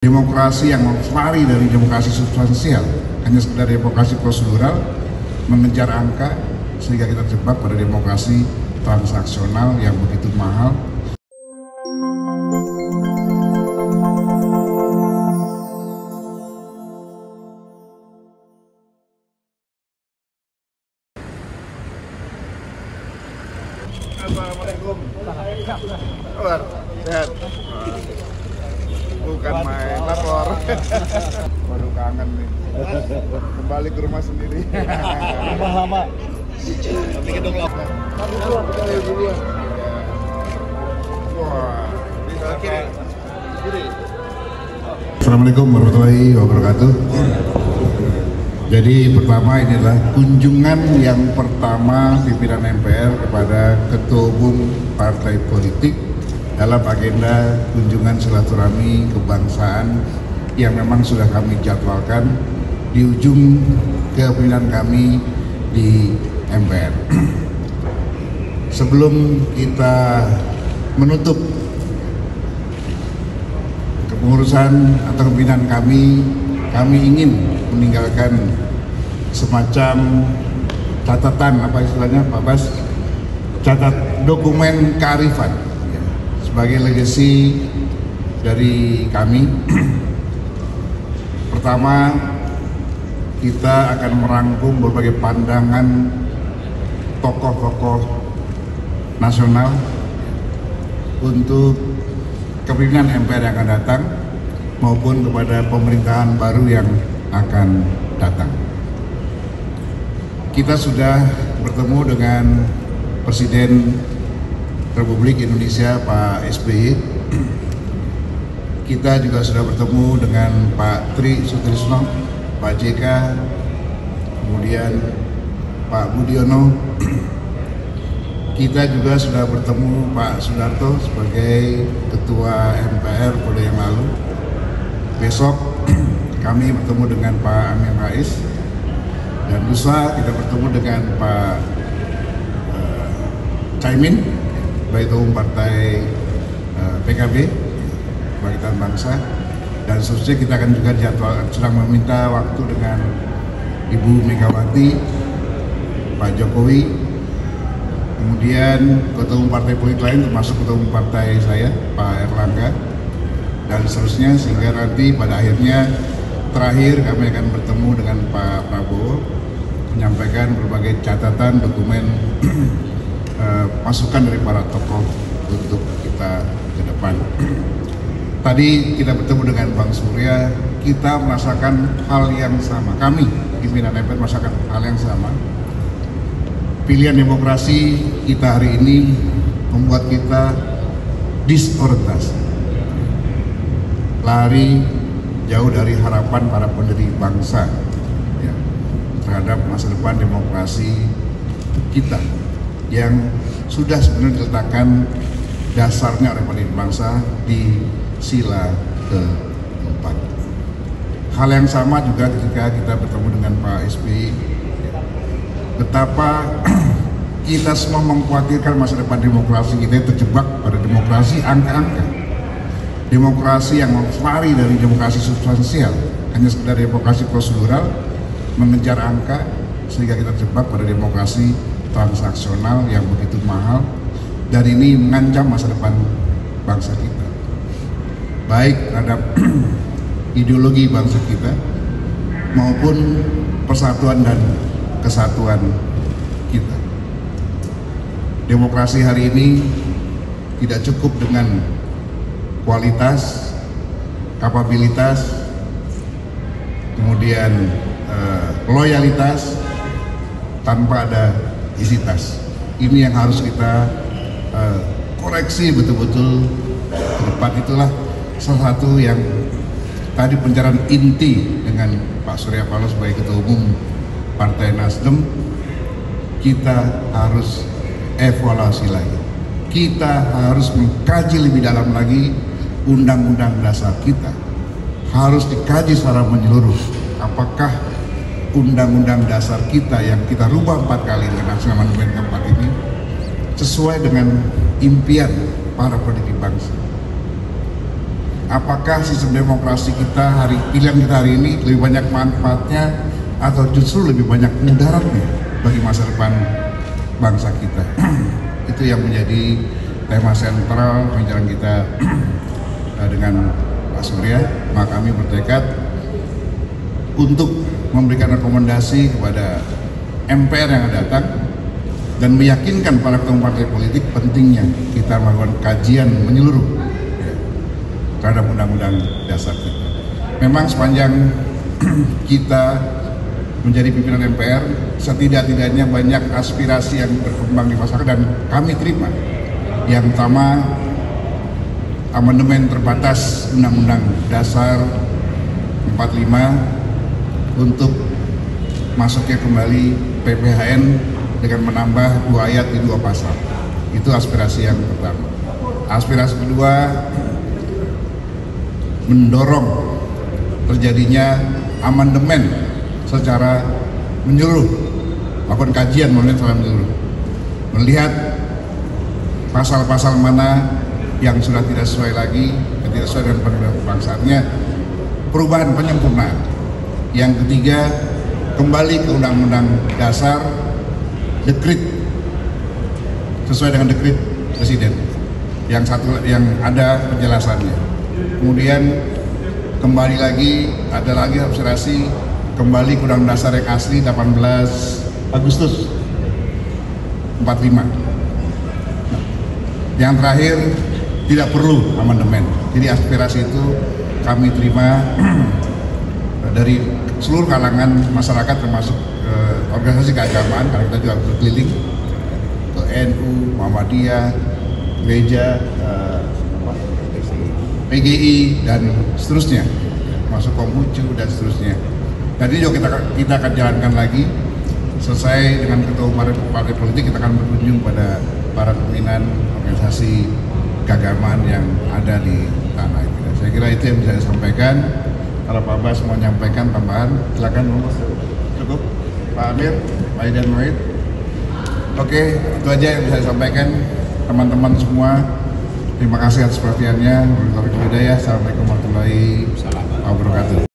Demokrasi yang lari dari demokrasi substansial, hanya sekedar demokrasi prosedural, mengejar angka, sehingga kita terjebak pada demokrasi transaksional yang begitu mahal. Assalamualaikum. Kabar? Sehat? Bukan main lapor. Baru kangen nih. Kembali ke rumah sendiri. Rumah lama. Tapi gedung lama. Wah, kiri. Assalamualaikum warahmatullahi wabarakatuh. Jadi pertama ini adalah kunjungan yang pertama pimpinan MPR kepada Ketua Umum Partai Politik dalam agenda kunjungan silaturahmi kebangsaan yang memang sudah kami jadwalkan di ujung kepemimpinan kami di MPR. Sebelum kita menutup kepengurusan atau kepemimpinan kami ingin meninggalkan semacam catatan, apa istilahnya Pak Bas, catat dokumen kearifan ya, sebagai legacy dari kami. Pertama, kita akan merangkum berbagai pandangan tokoh-tokoh nasional untuk kepemimpinan MPR yang akan datang maupun kepada pemerintahan baru yang akan datang. Kita sudah bertemu dengan Presiden Republik Indonesia Pak SBY. Kita juga sudah bertemu dengan Pak Tri Sutrisno, Pak JK, kemudian Pak Budiono. Kita juga sudah bertemu Pak Sudarto sebagai Ketua MPR periode yang lalu. Besok kami bertemu dengan Pak Amin Rais, dan lusa kita bertemu dengan Pak Caimin, Ketua Umum Partai PKB, Kebangkitan Bangsa, dan seterusnya. Kita akan juga sedang meminta waktu dengan Ibu Megawati, Pak Jokowi, kemudian Ketua Umum Partai Politik lain termasuk Ketua Umum Partai saya, Pak Erlangga, dan seterusnya, sehingga nanti pada akhirnya terakhir kami akan bertemu dengan Pak Prabowo, menyampaikan berbagai catatan, dokumen, masukan dari para tokoh untuk kita ke depan. Tadi kita bertemu dengan Bang Surya, kita merasakan hal yang sama. Kami, pimpinan MPR, merasakan hal yang sama. Pilihan demokrasi kita hari ini membuat kita disorientasi, lari jauh dari harapan para pendiri bangsa ya, terhadap masa depan demokrasi kita yang sudah sebenarnya diletakkan dasarnya oleh pendiri bangsa di sila ke-4. Hal yang sama juga ketika kita bertemu dengan Pak SBY, betapa kita semua mengkhawatirkan masa depan demokrasi kita terjebak pada demokrasi angka-angka. Demokrasi yang lari dari demokrasi substansial, hanya sekedar demokrasi prosedural, mengejar angka, sehingga kita terjebak pada demokrasi transaksional yang begitu mahal, dan ini mengancam masa depan bangsa kita, baik terhadap ideologi bangsa kita maupun persatuan dan kesatuan kita. Demokrasi hari ini tidak cukup dengan kualitas, kapabilitas, kemudian loyalitas, tanpa ada isitas. Ini yang harus kita koreksi betul-betul ke depan. Itulah salah satu yang tadi pencerahan inti dengan Pak Surya Paloh sebagai Ketua Umum Partai Nasdem. Kita harus evaluasi lagi. Kita harus mengkaji lebih dalam lagi undang-undang dasar kita. Harus dikaji secara menyeluruh. Apakah undang-undang dasar kita yang kita rubah 4 kali dengan Nasional Amandemen keempat ini sesuai dengan impian para pendiri bangsa. apakah sistem demokrasi kita pilihan kita hari ini lebih banyak manfaatnya atau justru lebih banyak mudaratnya bagi masa depan bangsa kita. Itu yang menjadi tema sentral pembicaraan kita dengan Pak Surya. Maka kami bertekad untuk memberikan rekomendasi kepada MPR yang akan datang dan meyakinkan para ketua partai politik pentingnya kita melakukan kajian menyeluruh terhadap undang-undang dasar kita. Memang sepanjang kita menjadi pimpinan MPR, setidak-tidaknya banyak aspirasi yang berkembang di masyarakat dan kami terima. Yang pertama, amandemen terbatas Undang-Undang Dasar 45 untuk masuknya kembali PPHN dengan menambah 2 ayat di 2 pasal. Itu aspirasi yang pertama. Aspirasi kedua, mendorong terjadinya amandemen secara menyeluruh, melakukan kajian secara menyeluruh, melihat pasal-pasal mana yang sudah tidak sesuai lagi, tidak sesuai dengan pembangsaannya, perubahan penyempurnaan. Yang ketiga, kembali ke Undang-Undang Dasar, dekrit sesuai dengan dekrit Presiden yang ada penjelasannya. Kemudian kembali lagi, ada lagi aspirasi kembali ke Undang-Undang Dasar yang asli 18 Agustus 45. Yang terakhir, tidak perlu amandemen. Jadi aspirasi itu kami terima dari seluruh kalangan masyarakat, termasuk organisasi keagamaan, karena kita juga berkeliling ke NU, Muhammadiyah, gereja, PGI dan seterusnya, masuk Konghucu dan seterusnya. Tadi juga kita akan jalankan lagi. Selesai dengan ketua partai politik, kita akan berkunjung pada para pimpinan organisasi keagamaan yang ada di tanah ini. Saya kira itu yang bisa saya sampaikan. Kalau Pak Bas mau menyampaikan tambahan, silakan. Cukup, Pak Amir, Pak Idan Wahid. Oke, itu aja yang bisa saya sampaikan, teman-teman semua. Terima kasih atas perhatiannya. Assalamualaikum warahmatullahi wabarakatuh.